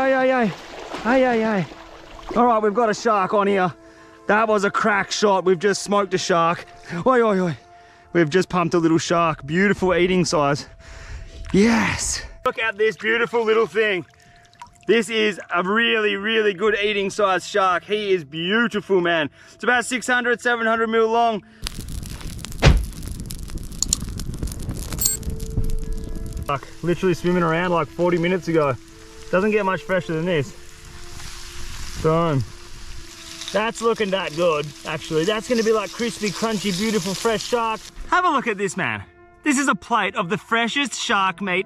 ay, ay. Ay, ay, ay. All right, we've got a shark on here. That was a crack shot. We've just smoked a shark. Oi, oi, oi. We've just pumped a little shark. Beautiful eating size. Yes. Look at this beautiful little thing. This is a really, really good eating size shark. He is beautiful, man. It's about 600, 700 mil long. Literally swimming around like 40 minutes ago. Doesn't get much fresher than this. Boom. That's looking that good, actually. That's gonna be like crispy, crunchy, beautiful, fresh shark. Have a look at this, man. This is a plate of the freshest shark meat